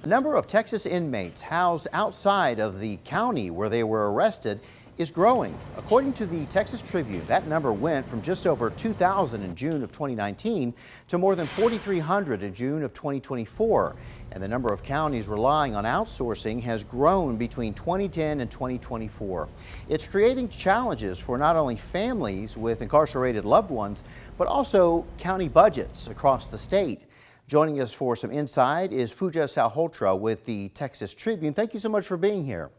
The number of Texas inmates housed outside of the county where they were arrested is growing. According to the Texas Tribune, that number went from just over 2,000 in June of 2019 to more than 4,300 in June of 2024. And the number of counties relying on outsourcing has grown between 2010 and 2024. It's creating challenges for not only families with incarcerated loved ones, but also county budgets across the state. Joining us for some insight is Pooja Salhotra with the Texas Tribune. Thank you so much for being here.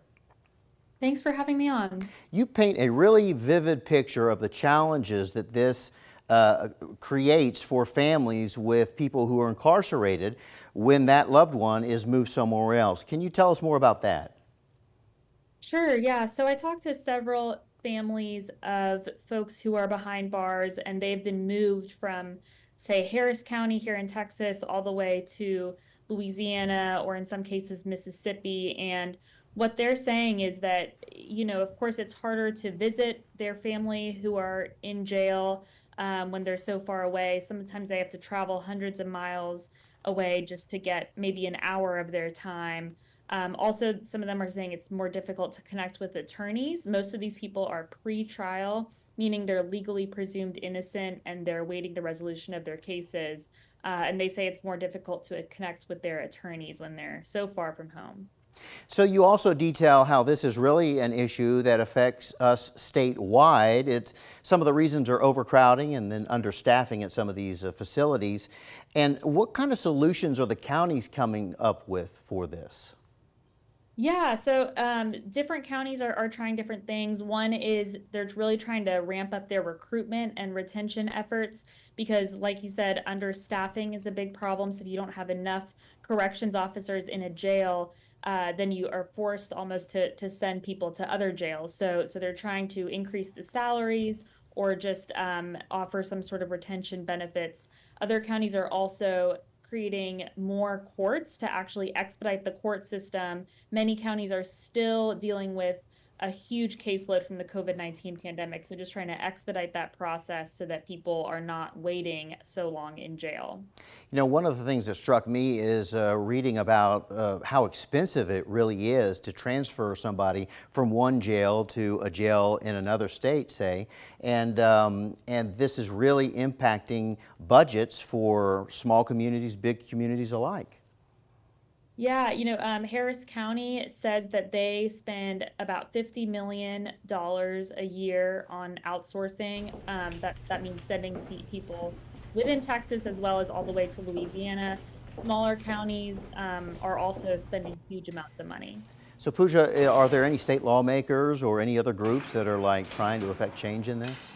Thanks for having me on. You paint a really vivid picture of the challenges that this creates for families with people who are incarcerated when that loved one is moved somewhere else. Can you tell us more about that? Sure, yeah. So I talked to several families of folks who are behind bars, and they've been moved from, say, Harris County here in Texas all the way to Louisiana, or in some cases, Mississippi. And what they're saying is that, of course, it's harder to visit their family who are in jail when they're so far away. Sometimes they have to travel hundreds of miles away just to get maybe an hour of their time. Also, some of them are saying it's more difficult to connect with attorneys. Most of these people are pre-trial, meaning they're legally presumed innocent and they're awaiting the resolution of their cases. And they say it's more difficult to connect with their attorneys when they're so far from home. So you also detail how this is really an issue that affects us statewide. Some of the reasons are overcrowding and then understaffing at some of these facilities. And what kind of solutions are the counties coming up with for this? Yeah, so different counties are trying different things. One is they're really trying to ramp up their recruitment and retention efforts because, like you said, understaffing is a big problem. So if you don't have enough corrections officers in a jail, then you are forced almost to send people to other jails. So they're trying to increase the salaries or just offer some sort of retention benefits. Other counties are also creating more courts to actually expedite the court system. Many counties are still dealing with a huge caseload from the COVID-19 pandemic. So just trying to expedite that process so that people are not waiting so long in jail. You know, one of the things that struck me is reading about how expensive it really is to transfer somebody from one jail to a jail in another state, say, and this is really impacting budgets for small communities, big communities alike. Yeah, Harris County says that they spend about $50 million a year on outsourcing. That means sending people within Texas as well as all the way to Louisiana. Smaller counties are also spending huge amounts of money. So Pooja, are there any state lawmakers or any other groups that are like trying to affect change in this?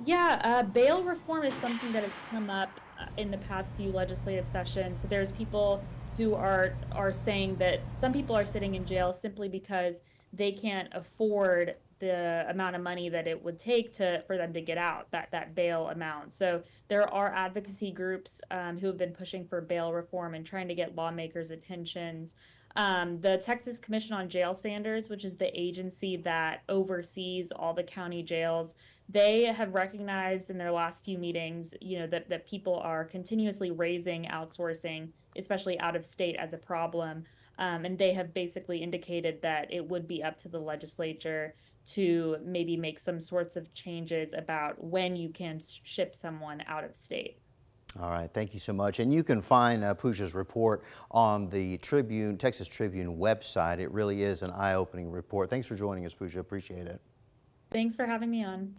Yeah, bail reform is something that has come up in the past few legislative sessions. So there's people who are saying that some people are sitting in jail simply because they can't afford the amount of money that it would take for them to get out, that bail amount. So there are advocacy groups who have been pushing for bail reform and trying to get lawmakers' attentions. The Texas Commission on Jail Standards, which is the agency that oversees all the county jails, they have recognized in their last few meetings, that people are continuously raising outsourcing, especially out of state, as a problem. And they have basically indicated that it would be up to the legislature to maybe make some sorts of changes about when you can ship someone out of state. All right, thank you so much. And you can find Pooja's report on the Tribune, Texas Tribune website. It really is an eye-opening report. Thanks for joining us, Pooja. Appreciate it. Thanks for having me on.